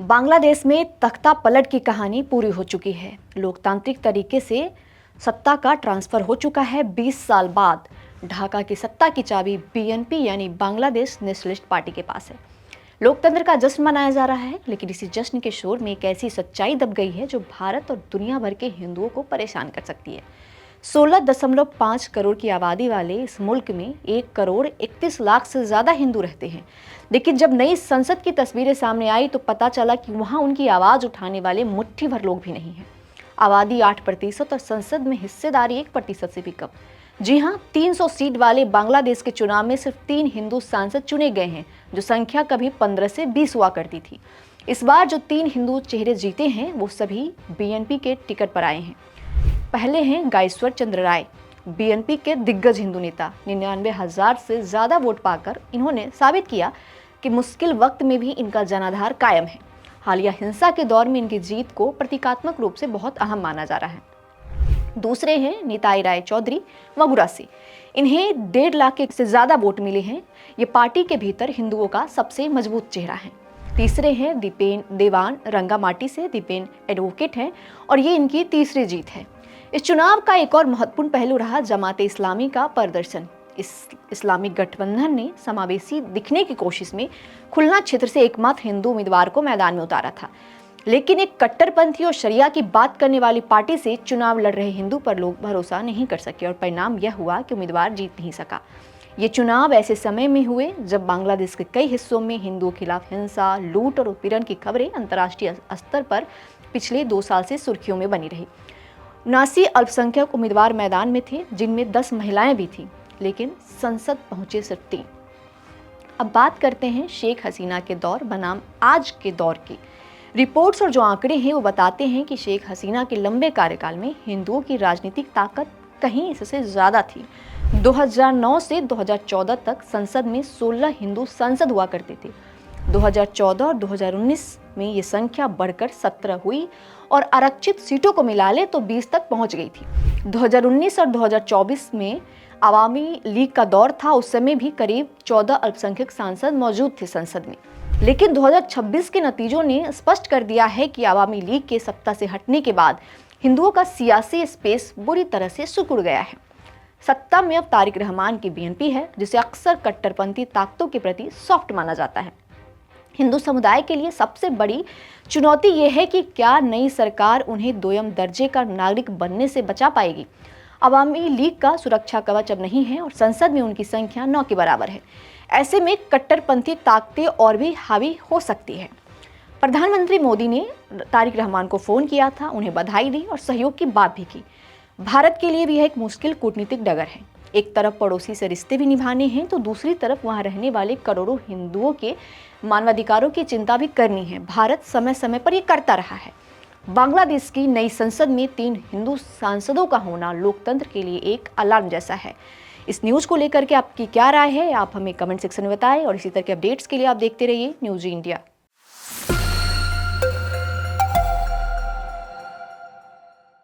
बांग्लादेश में तख्ता पलट की कहानी पूरी हो चुकी है। लोकतांत्रिक तरीके से सत्ता का ट्रांसफर हो चुका है। 20 साल बाद ढाका की सत्ता की चाबी बीएनपी यानी बांग्लादेश नेशनलिस्ट पार्टी के पास है। लोकतंत्र का जश्न मनाया जा रहा है, लेकिन इसी जश्न के शोर में एक ऐसी सच्चाई दब गई है जो भारत और दुनिया भर के हिंदुओं को परेशान कर सकती है। 16.5 करोड़ की आबादी वाले इस मुल्क में 1 करोड़ 31 लाख से ज्यादा हिंदू रहते हैं। लेकिन जब नई संसद की तस्वीरें सामने आई तो पता चला कि वहां उनकी आवाज उठाने वाले मुट्ठी भर लोग भी नहीं हैं। आबादी 8% और संसद में हिस्सेदारी 1% से भी कम। जी हाँ, 300 सीट वाले बांग्लादेश के चुनाव में सिर्फ 3 हिंदू सांसद चुने गए हैं, जो संख्या कभी 15 से 20 हुआ करती थी। इस बार जो 3 हिंदू चेहरे जीते हैं वो सभी बीएनपी के टिकट पर आए हैं। पहले हैं गायस्वर चंद्र राय, बीएनपी के दिग्गज हिंदू नेता। 99,000 से ज्यादा वोट पाकर इन्होंने साबित किया कि मुश्किल वक्त में भी इनका जनाधार कायम है। हालिया हिंसा के दौर में इनकी जीत को प्रतीकात्मक रूप से बहुत अहम माना जा रहा है। दूसरे हैं निताई राय चौधरी मगुरा से। इन्हें 1.5 लाख से ज्यादा वोट मिले हैं। ये पार्टी के भीतर हिंदुओं का सबसे मजबूत चेहरा है। तीसरे हैं देवान रंगामाटी से। दीपेन एडवोकेट हैं और ये इनकी तीसरी जीत है। इस चुनाव का एक और महत्वपूर्ण पहलू रहा जमाते इस्लामी का प्रदर्शन। इस इस्लामिक गठबंधन ने समावेशी दिखने की कोशिश में खुलना क्षेत्र से एकमात्र हिंदू उम्मीदवार को मैदान में उतारा था, लेकिन एक कट्टरपंथी और शरिया की बात करने वाली पार्टी से चुनाव लड़ रहे हिंदू पर लोग भरोसा नहीं कर सके और परिणाम यह हुआ कि उम्मीदवार जीत नहीं सका। ये चुनाव ऐसे समय में हुए जब बांग्लादेश के कई हिस्सों में हिंदुओं के खिलाफ हिंसा, लूट और उत्पीड़न की खबरें अंतर्राष्ट्रीय स्तर पर पिछले 2 साल से सुर्खियों में बनी रही। 79 अल्पसंख्यक उम्मीदवार मैदान में थे, जिनमें 10 महिलाएं भी थीं, लेकिन संसद पहुंचे सिर्फ 3। अब बात करते हैं शेख हसीना के दौर बनाम आज के दौर की। रिपोर्ट्स और जो आंकड़े हैं वो बताते हैं कि शेख हसीना के लंबे कार्यकाल में हिंदुओं की राजनीतिक ताकत कहीं इससे ज्यादा थी। 2009 से 2014 तक संसद में 16 हिंदू सांसद हुआ करते थे। 2014 और 2019 में ये संख्या बढ़कर 17 हुई और आरक्षित सीटों को मिला ले तो 20 तक पहुंच गई थी। 2019 और 2024 में आवामी लीग का दौर था। उस समय भी करीब 14 अल्पसंख्यक सांसद मौजूद थे संसद में, लेकिन 2026 के नतीजों ने स्पष्ट कर दिया है कि आवामी लीग के सत्ता से हटने के बाद हिंदुओं का सियासी स्पेस बुरी तरह से सिकुड़ गया है। सत्ता में अब तारिक रहमान की बीएनपी है, जिसे अक्सर कट्टरपंथी ताकतों के प्रति सॉफ्ट माना जाता है। हिंदू समुदाय के लिए सबसे बड़ी चुनौती यह है कि क्या नई सरकार उन्हें दोयम दर्जे का नागरिक बनने से बचा पाएगी। अवामी लीग का सुरक्षा कवच अब नहीं है और संसद में उनकी संख्या 9 के बराबर है। ऐसे में कट्टरपंथी ताकतें और भी हावी हो सकती है। प्रधानमंत्री मोदी ने तारिक रहमान को फोन किया था, उन्हें बधाई दी और सहयोग की बात भी की। भारत के लिए भी यह एक मुश्किल कूटनीतिक डगर है। एक तरफ पड़ोसी से रिश्ते भी निभाने हैं तो दूसरी तरफ वहां रहने वाले करोड़ों हिंदुओं के मानवाधिकारों की चिंता भी करनी है। भारत समय समय पर यह करता रहा है। बांग्लादेश की नई संसद में 3 हिंदू सांसदों का होना लोकतंत्र के लिए एक अलार्म जैसा है। इस न्यूज़ को लेकर के आपकी क्या राय है, आप हमें कमेंट सेक्शन में बताएं और इसी तरह के अपडेट्स के लिए आप देखते रहिए न्यूज़ इंडिया।